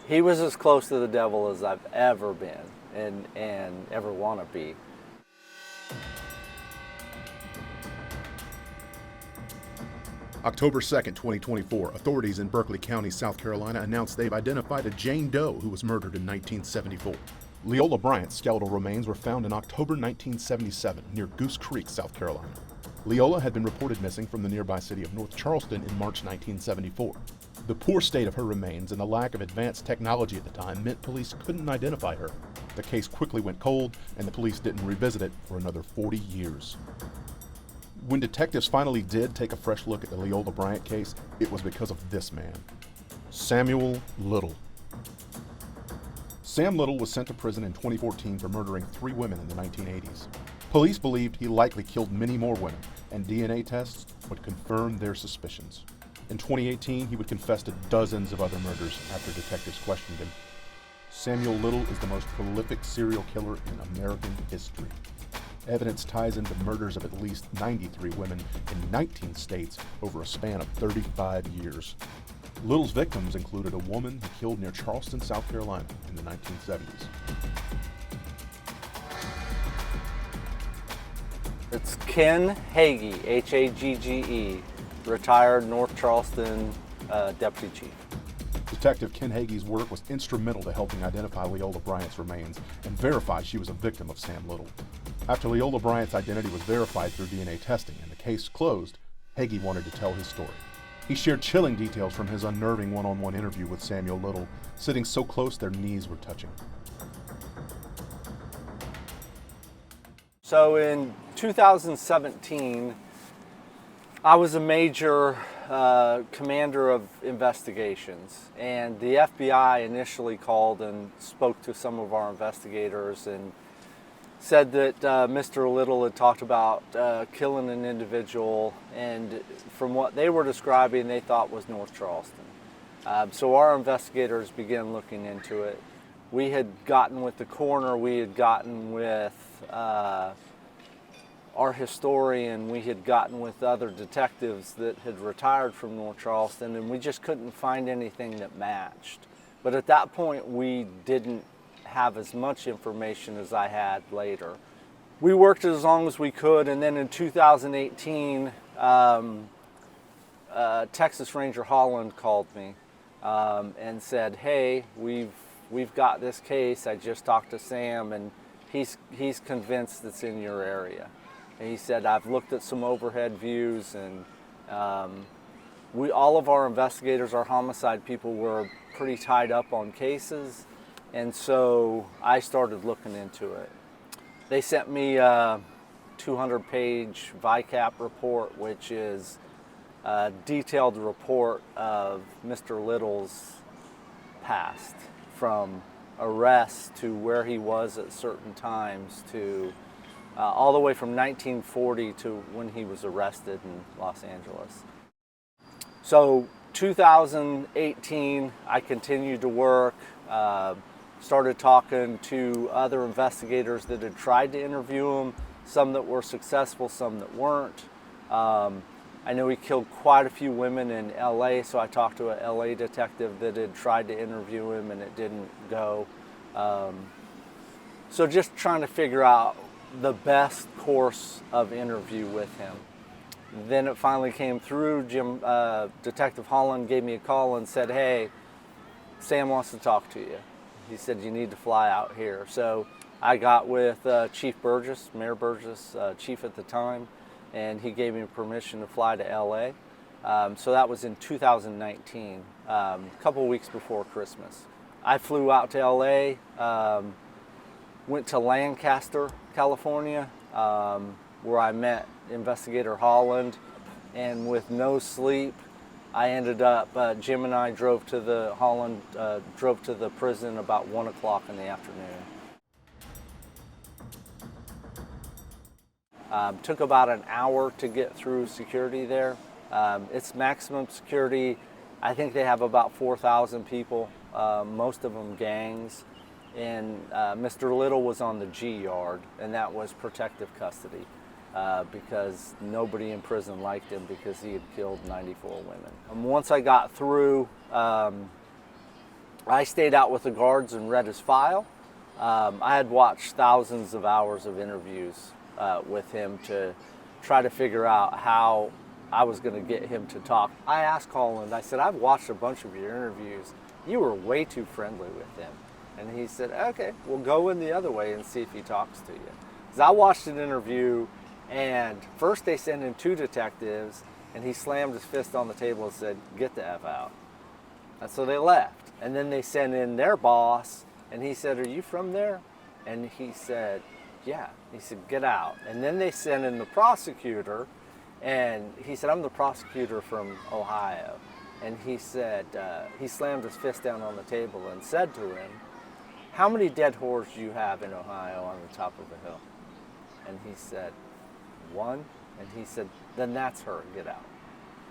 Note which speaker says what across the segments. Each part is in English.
Speaker 1: He was as close to the devil as I've ever been and ever want to be.
Speaker 2: October 2nd, 2024, authorities in Berkeley County, South Carolina announced they've identified a Jane Doe who was murdered in 1974. Leola Bryant's skeletal remains were found in October 1977 near Goose Creek, South Carolina. Leola had been reported missing from the nearby city of North Charleston in March 1974. The poor state of her remains and the lack of advanced technology at the time meant police couldn't identify her. The case quickly went cold, and the police didn't revisit it for another 40 years. When detectives finally did take a fresh look at the Leola Bryant case, it was because of this man, Samuel Little. Sam Little was sent to prison in 2014 for murdering 3 women in the 1980s. Police believed he likely killed many more women, and DNA tests would confirm their suspicions. In 2018, he would confess to dozens of other murders after detectives questioned him. Samuel Little is the most prolific serial killer in American history. Evidence ties him to murders of at least 93 women in 19 states over a span of 35 years. Little's victims included a woman he killed near Charleston, South Carolina in the 1970s.
Speaker 1: It's Ken Hagge, H-A-G-G-E, retired North Charleston Deputy Chief.
Speaker 2: Detective Ken Hagge's work was instrumental to helping identify Leola Bryant's remains and verify she was a victim of Sam Little. After Leola Bryant's identity was verified through DNA testing and the case closed, Hagge wanted to tell his story. He shared chilling details from his unnerving one-on-one interview with Samuel Little, sitting so close their knees were touching.
Speaker 1: So in 2017, I was a major commander of investigations, and the FBI initially called and spoke to some of our investigators and said that Mr. Little had talked about killing an individual, and from what they were describing, they thought was North Charleston. So our investigators began looking into it. We had gotten with the coroner, we had gotten with our historian, we had gotten with other detectives that had retired from North Charleston, and we just couldn't find anything that matched. But at that point, we didn't have as much information as I had later. We worked as long as we could, and then in 2018, Texas Ranger Holland called me and said, "Hey, we've got this case. I just talked to Sam, and he's convinced it's in your area." And he said, "I've looked at some overhead views, and all of our investigators, our homicide people, were pretty tied up on cases." And so I started looking into it. They sent me a 200-page VICAP report, which is a detailed report of Mr. Little's past, from arrest to where he was at certain times to all the way from 1940 to when he was arrested in Los Angeles. So 2018, I continued to work, started talking to other investigators that had tried to interview him, some that were successful, some that weren't. I know he killed quite a few women in LA, so I talked to an LA detective that had tried to interview him and it didn't go. So just trying to figure out the best course of interview with him. Then it finally came through. Detective Holland gave me a call and said, "Hey, Sam wants to talk to you." He said, "You need to fly out here." So I got with Chief Burgess, Mayor Burgess, chief at the time, and he gave me permission to fly to LA. So that was in 2019, a couple of weeks before Christmas. I flew out to LA, went to Lancaster, California, where I met Investigator Holland, and with no sleep, I ended up, Jim and I drove to the prison about 1 o'clock in the afternoon. Took about an hour to get through security there. It's maximum security. I think they have about 4,000 people, most of them gangs. And Mr. Little was on the G yard, and that was protective custody because nobody in prison liked him because he had killed 94 women. Once I got through, I stayed out with the guards and read his file. I had watched thousands of hours of interviews with him to try to figure out how I was going to get him to talk. I asked Holland, I said, I've watched a bunch of your interviews. You were way too friendly with him. And he said, okay, we'll go in the other way and see if he talks to you. Because I watched an interview, and first they sent in 2 detectives, and he slammed his fist on the table and said, get the F out. And so they left. And then they sent in their boss, and he said, are you from there? And he said, yeah. He said, get out. And then they sent in the prosecutor, and he said, I'm the prosecutor from Ohio. And he said, he slammed his fist down on the table and said to him, how many dead whores do you have in Ohio on the top of a hill? And he said, 1. And he said, then that's her, get out.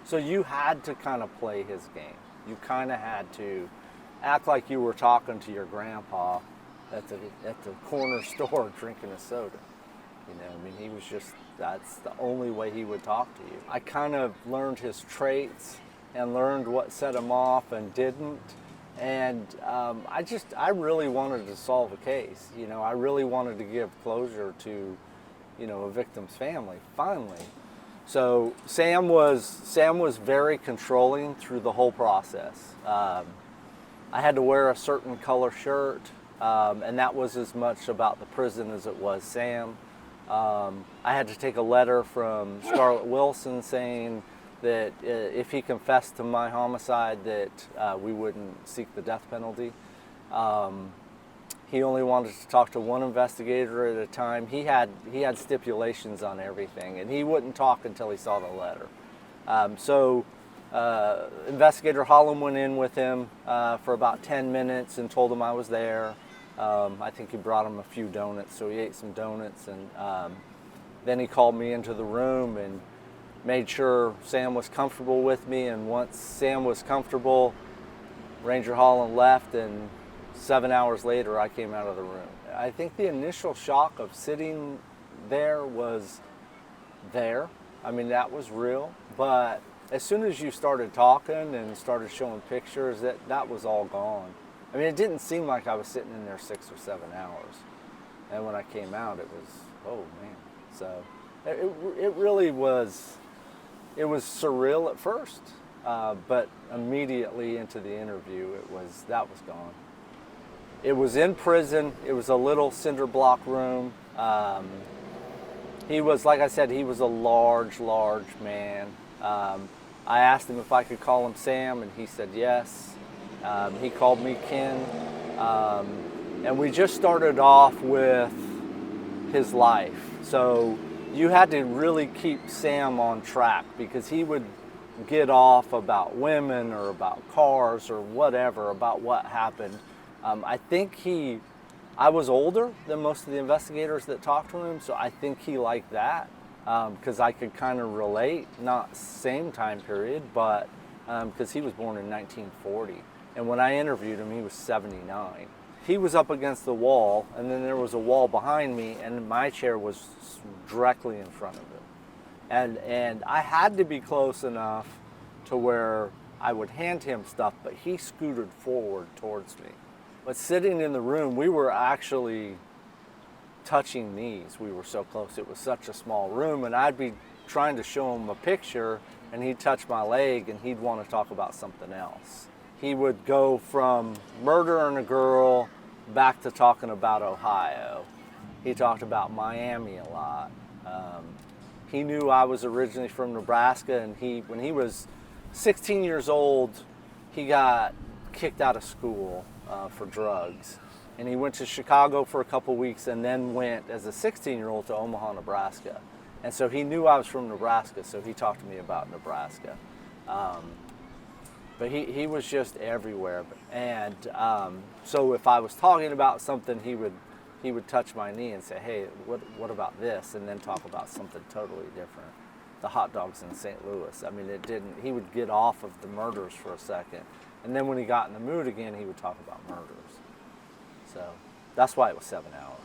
Speaker 1: So you had to kind of play his game. You kind of had to act like you were talking to your grandpa at the corner store drinking a soda. You know, I mean, he was just, that's the only way he would talk to you. I kind of learned his traits and learned what set him off and didn't. And I really wanted to solve a case. You know, I really wanted to give closure to, you know, a victim's family, finally. So Sam was very controlling through the whole process. I had to wear a certain color shirt, and that was as much about the prison as it was Sam. I had to take a letter from Scarlett Wilson saying that if he confessed to my homicide that we wouldn't seek the death penalty. He only wanted to talk to one investigator at a time. He had stipulations on everything, and he wouldn't talk until he saw the letter. Investigator Holland went in with him for about 10 minutes and told him I was there. I think he brought him a few donuts, so he ate some donuts, and then he called me into the room and made sure Sam was comfortable with me. And once Sam was comfortable, Ranger Holland left, and 7 hours later I came out of the room. I think the initial shock of sitting there was there. I mean, that was real, but as soon as you started talking and started showing pictures, that was all gone. I mean, it didn't seem like I was sitting in there 6 or 7 hours. And when I came out, it was, oh man. So it really was, it was surreal at first, but immediately into the interview, that was gone. It was in prison. It was a little cinder block room. He was, like I said, he was a large man. I asked him if I could call him Sam, and he said yes. He called me Ken. And we just started off with his life. So you had to really keep Sam on track, because he would get off about women or about cars or whatever, about what happened. I think I was older than most of the investigators that talked to him, so I think he liked that, because I could kind of relate, not same time period, but because he was born in 1940. And when I interviewed him, he was 79. He was up against the wall, and then there was a wall behind me, and my chair was directly in front of him. And I had to be close enough to where I would hand him stuff, but he scooted forward towards me. But sitting in the room, we were actually touching knees. We were so close. It was such a small room, and I'd be trying to show him a picture, and he'd touch my leg, and he'd want to talk about something else. He would go from murdering a girl back to talking about Ohio. He talked about Miami a lot. He knew I was originally from Nebraska, and when he was 16 years old, he got kicked out of school for drugs. And he went to Chicago for a couple weeks, and then went as a 16-year-old to Omaha, Nebraska. And so he knew I was from Nebraska, so he talked to me about Nebraska. But he was just everywhere. And so if I was talking about something, he would touch my knee and say, hey, what about this? And then talk about something totally different. The hot dogs in St. Louis. I mean, he would get off of the murders for a second. And then when he got in the mood again, he would talk about murders. So that's why it was 7 hours.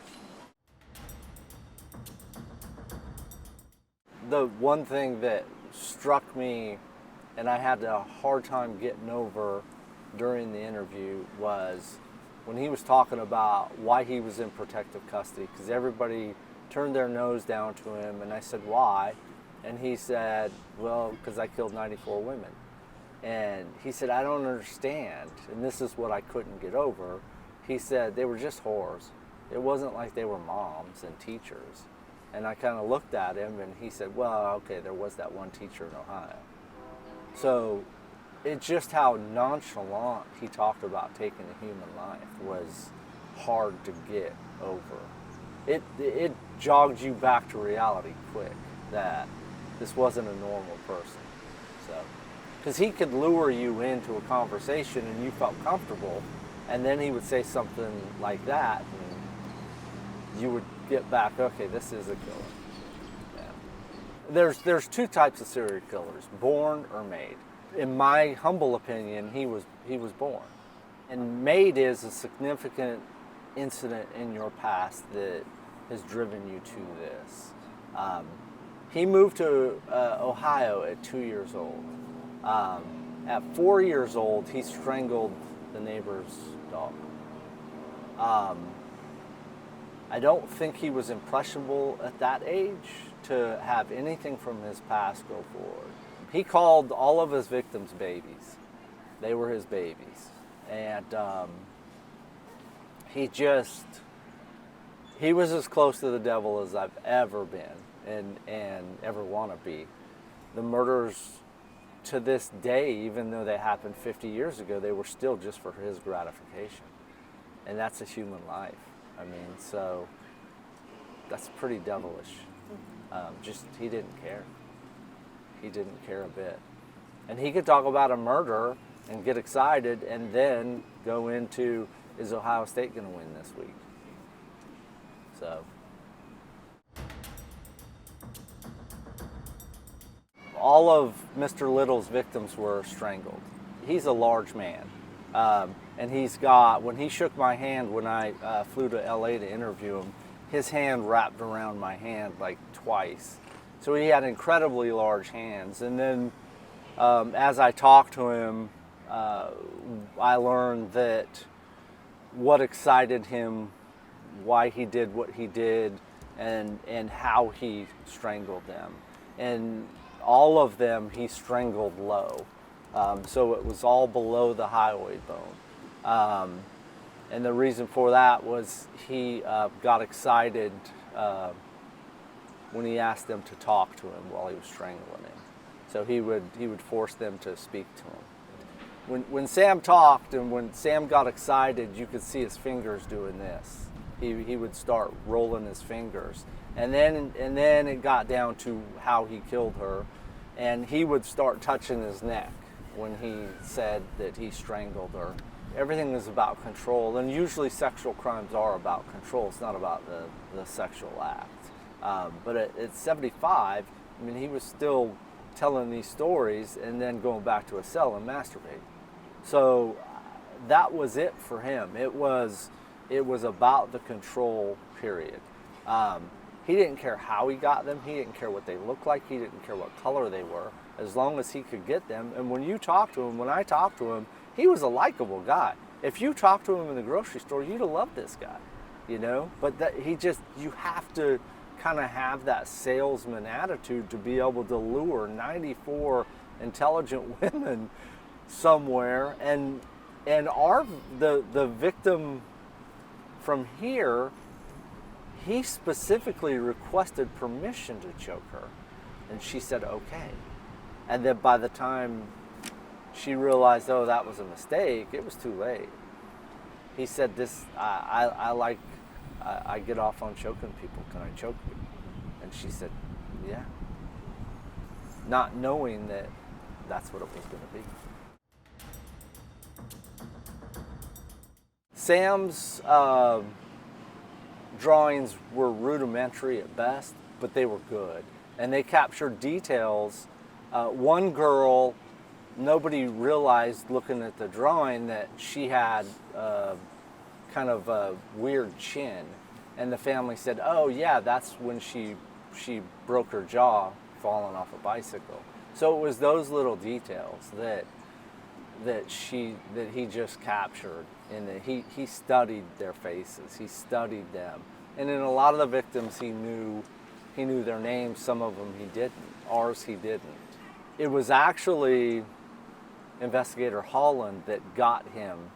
Speaker 1: The one thing that struck me, and I had a hard time getting over, during the interview was when he was talking about why he was in protective custody, because everybody turned their nose down to him, and I said, why? And he said, well, because I killed 94 women. And he said, I don't understand, and this is what I couldn't get over. He said, they were just whores. It wasn't like they were moms and teachers. And I kind of looked at him, and he said, well, okay, there was that one teacher in Ohio. So it's just how nonchalant he talked about taking a human life was hard to get over. It jogged you back to reality quick that this wasn't a normal person. So, because he could lure you into a conversation and you felt comfortable, and then he would say something like that, and you would get back, okay, this is a killer. Yeah. There's two types of serial killers, born or made. In my humble opinion, he was born. And made is a significant incident in your past that has driven you to this. He moved to Ohio at 2 years old. At 4 years old, he strangled the neighbor's dog. I don't think he was impressionable at that age to have anything from his past go forward. He called all of his victims babies. They were his babies. And he was as close to the devil as I've ever been and ever want to be. The murders to this day, even though they happened 50 years ago, they were still just for his gratification. And that's a human life. I mean, so that's pretty devilish. He didn't care. He didn't care a bit. And he could talk about a murder and get excited and then go into, is Ohio State going to win this week? So. All of Mr. Little's victims were strangled. He's a large man. And he's got, when he shook my hand when I flew to LA to interview him, his hand wrapped around my hand like twice. So he had incredibly large hands. And then as I talked to him, I learned that what excited him, why he did what he did, and how he strangled them. And all of them he strangled low. So it was all below the hyoid bone. And the reason for that was he got excited when he asked them to talk to him while he was strangling him. So he would force them to speak to him. When Sam talked and when Sam got excited, you could see his fingers doing this. He would start rolling his fingers. And then it got down to how he killed her, and he would start touching his neck when he said that he strangled her. Everything is about control, and usually sexual crimes are about control. It's not about the sexual act. But at 75, I mean, he was still telling these stories and then going back to a cell and masturbating. So that was it for him. It was about the control, period. He didn't care how he got them. He didn't care what they looked like. He didn't care what color they were, as long as he could get them. And when I talked to him, he was a likable guy. If you talked to him in the grocery store, you'd have loved this guy, you know? But you have to kind of have that salesman attitude to be able to lure 94 intelligent women somewhere. And the victim from here, he specifically requested permission to choke her, and she said okay. And then by the time she realized, oh, that was a mistake, it was too late. He said, I get off on choking people. Can I choke you? And she said, yeah. Not knowing that that's what it was going to be. Sam's drawings were rudimentary at best, but they were good. And they captured details. One girl, nobody realized looking at the drawing that she had kind of a weird chin. And the family said, oh yeah, that's when she broke her jaw falling off a bicycle. So it was those little details that that he just captured, and that he studied their faces, he studied them, and in a lot of the victims he knew their names. Some of them he didn't. Ours he didn't. It was actually Investigator Holland that got him.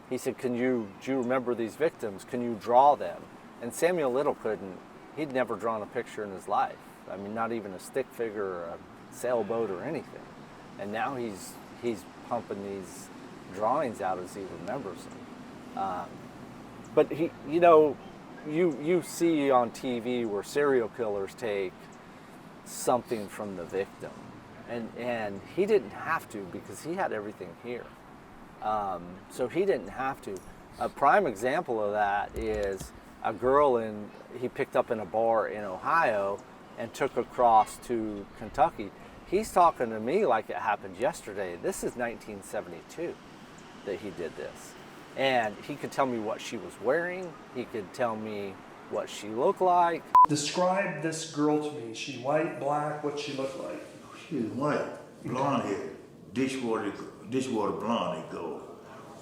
Speaker 1: He said, do you remember these victims? Can you draw them? And Samuel Little couldn't. He'd never drawn a picture in his life. I mean, not even a stick figure or a sailboat or anything. And now he's pumping these drawings out as he remembers them. But you see on TV where serial killers take something from the victim, and he didn't have to, because he had everything here. So he didn't have to. A prime example of that is a girl he picked up in a bar in Ohio and took across to Kentucky. He's talking to me like it happened yesterday. This is 1972 that he did this. And he could tell me what she was wearing. He could tell me what she looked like.
Speaker 3: Describe this girl to me. Is she white, black? What's she look like?
Speaker 4: She was white, blonde hair, dishwater blonde, they go.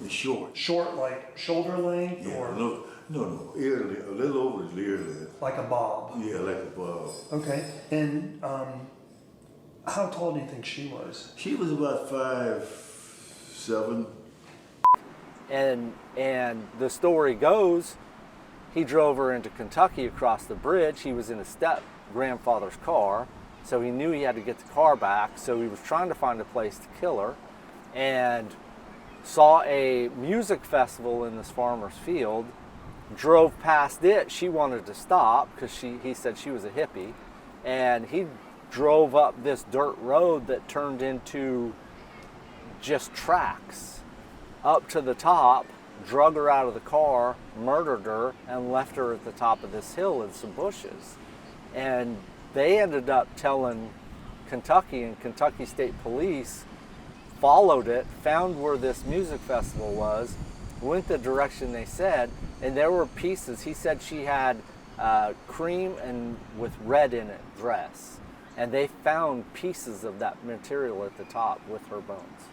Speaker 4: It's short.
Speaker 3: Short, like shoulder length,
Speaker 4: Yeah,
Speaker 3: or
Speaker 4: no, ear length, a little over his ear length.
Speaker 3: like a bob?
Speaker 4: Yeah, like a bob.
Speaker 3: Okay. And how tall do you think she was?
Speaker 4: She was about 5'7".
Speaker 1: And the story goes, he drove her into Kentucky across the bridge. He was in his step-grandfather's car, so he knew he had to get the car back, so he was trying to find a place to kill her, and saw a music festival in this farmer's field, drove past it. She wanted to stop because he said she was a hippie, and he drove up this dirt road that turned into just tracks up to the top, drug her out of the car, murdered her, and left her at the top of this hill in some bushes. And they ended up telling Kentucky, and Kentucky State Police followed it, found where this music festival was, went the direction they said, and there were pieces. He said she had cream and with red in it dress, and they found pieces of that material at the top with her bones.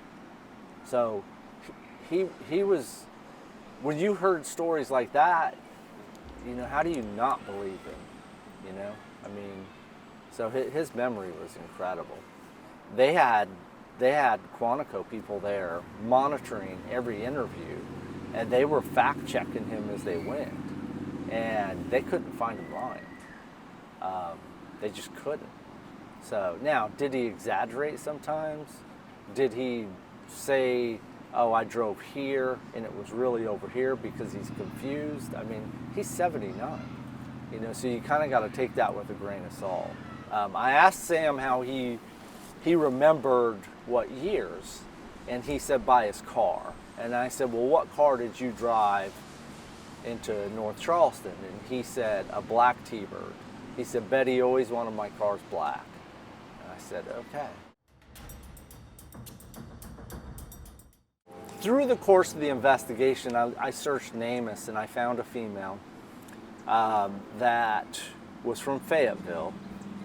Speaker 1: So he was, when you heard stories like that, how do you not believe him? I mean, so his memory was incredible. They had Quantico people there monitoring every interview, and they were fact checking him as they went, and they couldn't find him lying. They just couldn't. So now, did he exaggerate sometimes? Did he say, oh, I drove here and it was really over here because he's confused? I mean, he's 79, so you kind of got to take that with a grain of salt. I asked Sam how he remembered what years, and he said by his car. And I said, well, what car did you drive into North Charleston? And he said, a black T-Bird. He said, Betty always wanted my cars black. And I said, okay. Through the course of the investigation, I searched NamUs, and I found a female that was from Fayetteville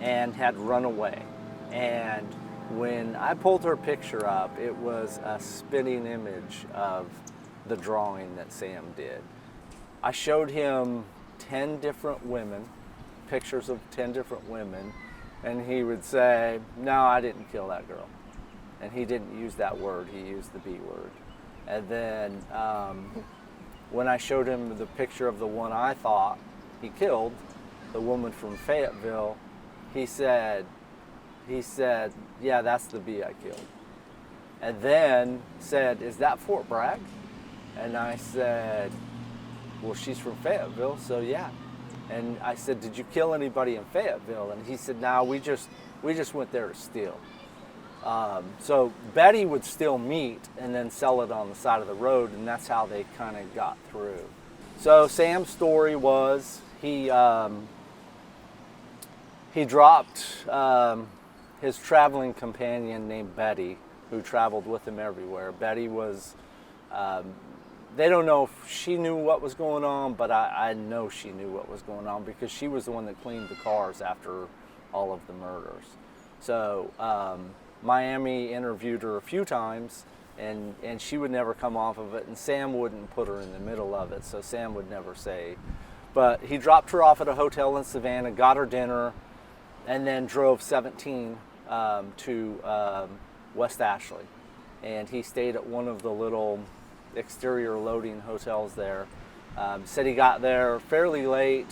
Speaker 1: and had run away. And when I pulled her picture up, it was a spitting image of the drawing that Sam did. I showed him 10 different women, pictures of 10 different women, and he would say, no, I didn't kill that girl. And he didn't use that word, he used the B word. And then when I showed him the picture of the one I thought he killed, the woman from Fayetteville, he said, yeah, that's the bee I killed. And then said, is that Fort Bragg? And I said, well, she's from Fayetteville, so yeah. And I said, did you kill anybody in Fayetteville? And he said, no, we just went there to steal. So Betty would steal meat and then sell it on the side of the road, and that's how they kind of got through. So Sam's story was he dropped his traveling companion named Betty, who traveled with him everywhere. Betty was, they don't know if she knew what was going on, but I know she knew what was going on because she was the one that cleaned the cars after all of the murders. So Miami interviewed her a few times, and she would never come off of it, and Sam wouldn't put her in the middle of it, so Sam would never say. But he dropped her off at a hotel in Savannah, got her dinner, and then drove 17 to West Ashley. And he stayed at one of the little exterior loading hotels there. Said he got there fairly late,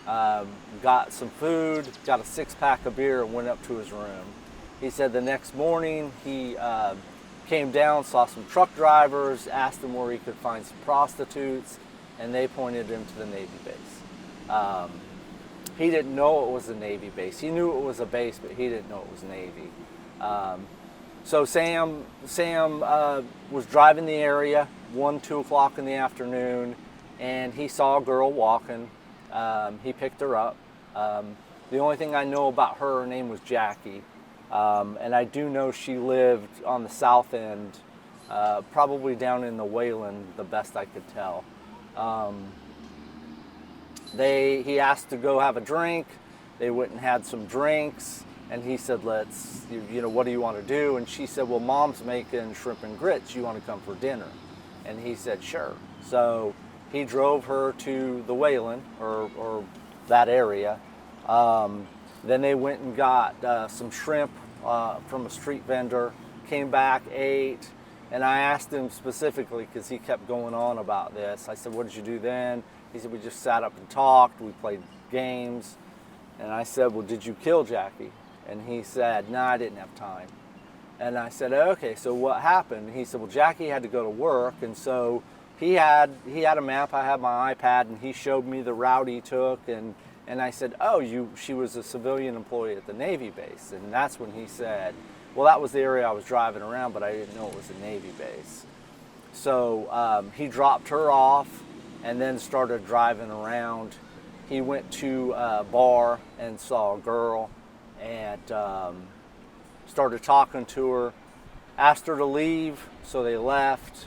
Speaker 1: got some food, got a 6-pack of beer, and went up to his room. He said the next morning he came down, saw some truck drivers, asked them where he could find some prostitutes, and they pointed him to the Navy base. He didn't know it was a Navy base. He knew it was a base, but he didn't know it was Navy. So Sam was driving the area 1, 2 o'clock in the afternoon, and he saw a girl walking. He picked her up. The only thing I know about her name was Jackie. And I do know she lived on the south end, probably down in the Wayland, the best I could tell. He asked to go have a drink. They went and had some drinks, and he said, let's, what do you want to do? And she said, well, Mom's making shrimp and grits. You want to come for dinner? And he said, sure. So he drove her to the Wayland, or that area. Then they went and got some shrimp from a street vendor, came back, ate, and I asked him specifically, because he kept going on about this. I said, what did you do then? He said, we just sat up and talked, we played games. And I said, well, did you kill Jackie? And he said, no, I didn't have time. And I said, okay, so what happened? He said, well, Jackie had to go to work, and so he had a map, I had my iPad, and he showed me the route he took, and I said, oh, she was a civilian employee at the Navy base. And that's when he said, well, that was the area I was driving around, but I didn't know it was a Navy base. So he dropped her off and then started driving around. He went to a bar and saw a girl and started talking to her, asked her to leave, so they left.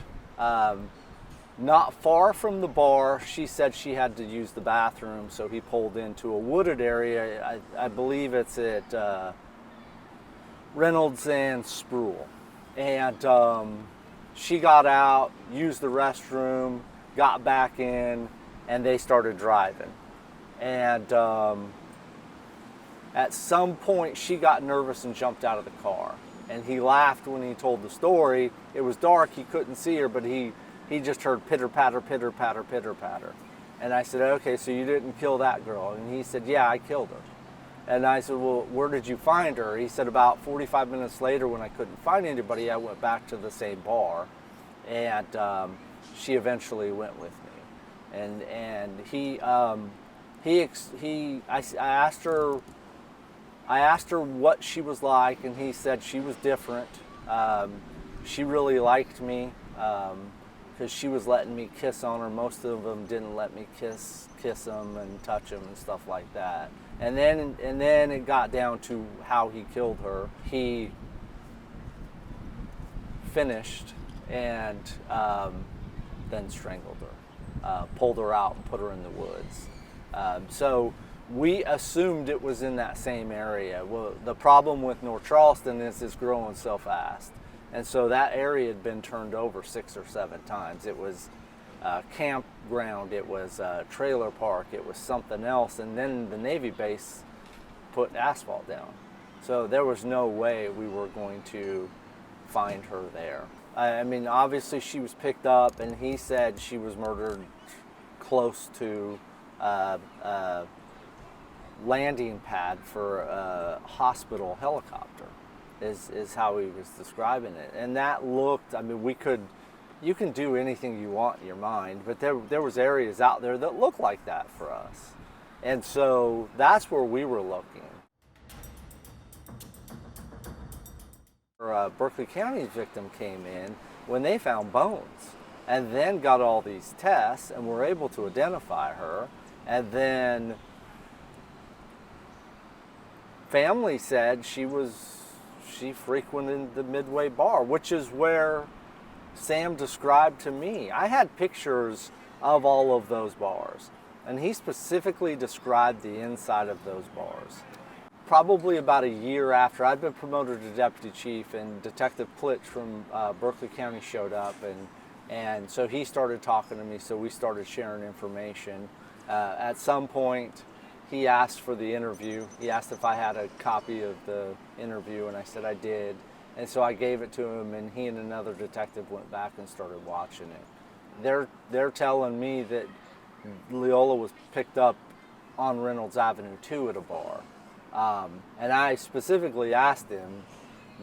Speaker 1: Not far from the bar, she said she had to use the bathroom, so he pulled into a wooded area. I believe it's at Reynolds and Sproul. And she got out, used the restroom, got back in, and they started driving. And at some point, she got nervous and jumped out of the car. And he laughed when he told the story. It was dark, he couldn't see her, but he just heard pitter patter, pitter patter, pitter patter. And I said, okay, so you didn't kill that girl? And he said, yeah, I killed her. And I said, well, where did you find her? He said, about 45 minutes later, when I couldn't find anybody, I went back to the same bar, and she eventually went with me. And I asked her what she was like, and he said she was different. She really liked me because she was letting me kiss on her. Most of them didn't let me kiss them and touch them and stuff like that. And then it got down to how he killed her. He finished and then strangled her, pulled her out and put her in the woods. So we assumed it was in that same area. Well, the problem with North Charleston is it's growing so fast. And so that area had been turned over 6 or 7 times. It was a campground, it was a trailer park, it was something else, and then the Navy base put asphalt down. So there was no way we were going to find her there. I mean, obviously she was picked up, and he said she was murdered close to a landing pad for a hospital helicopter, is how he was describing it. And that looked, I mean, you can do anything you want in your mind, but there was areas out there that looked like that for us. And so that's where we were looking. Berkeley County's victim came in when they found bones, and then got all these tests and were able to identify her. And then family said she frequented the Midway bar, which is where Sam described to me. I had pictures of all of those bars, and he specifically described the inside of those bars. probably about a year after I'd been promoted to deputy chief, and Detective Plitch from Berkeley County showed up, and so he started talking to me. So we started sharing information. At some point, he asked for the interview. He asked if I had a copy of the interview, and I said I did. And so I gave it to him, and he and another detective went back and started watching it. They're telling me that Leola was picked up on Reynolds Avenue 2 at a bar. And I specifically asked him,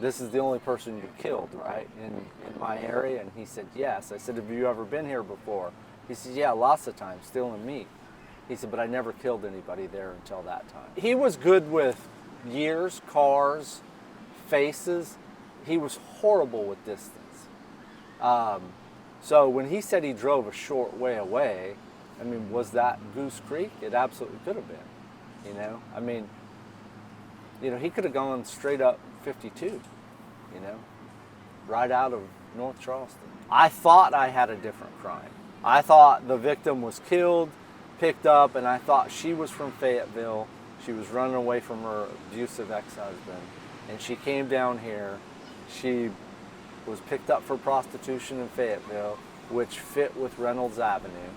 Speaker 1: this is the only person you killed, right, in my area? And he said, yes. I said, have you ever been here before? He said, yeah, lots of times, stealing meat. He said, but I never killed anybody there until that time. He was good with years, cars, faces. He was horrible with distance. So when he said he drove a short way away, I mean, was that Goose Creek? It absolutely could have been, you know? I mean, you know, he could have gone straight up 52, you know, right out of North Charleston. I thought I had a different crime. I thought the victim was killed, picked up, and I thought she was from Fayetteville. She was running away from her abusive ex-husband, and she came down here. She was picked up for prostitution in Fayetteville, which fit with Reynolds Avenue.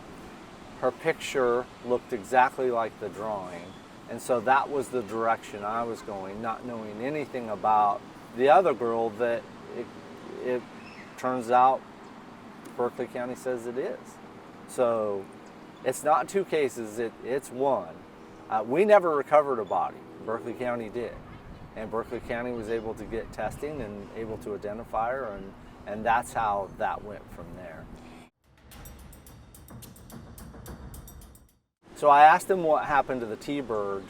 Speaker 1: Her picture looked exactly like the drawing, and so that was the direction I was going, not knowing anything about the other girl that it turns out Berkeley County says it is. So it's not two cases, it's one. We never recovered a body. Berkeley County did. And Berkeley County was able to get testing and able to identify her, and that's how that went from there. So I asked him what happened to the T-Bird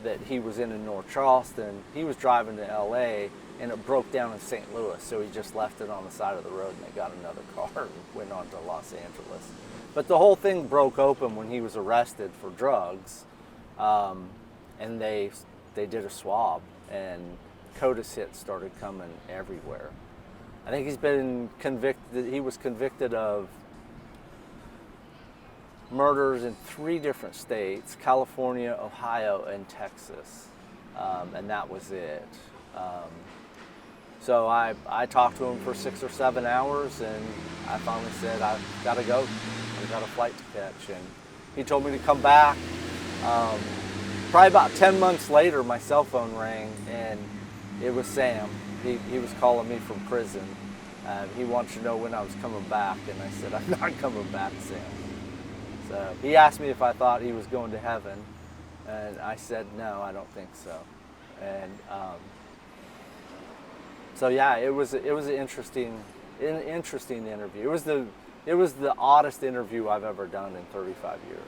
Speaker 1: that he was in North Charleston. He was driving to LA and it broke down in St. Louis, so he just left it on the side of the road and they got another car and went on to Los Angeles. But the whole thing broke open when he was arrested for drugs, and they did a swab, and CODIS hits started coming everywhere. I think he's been convicted. He was convicted of murders in 3 different states: California, Ohio, and Texas, and that was it. So I talked to him for 6 or 7 hours, and I finally said, I've got to go. I've got a flight to catch. And he told me to come back. Probably about 10 months later, my cell phone rang, and it was Sam. He was calling me from prison. He wanted to know when I was coming back, and I said, I'm not coming back, Sam. So he asked me if I thought he was going to heaven, and I said, no, I don't think so. And so yeah, it was an interesting interview. It was the oddest interview I've ever done in 35 years.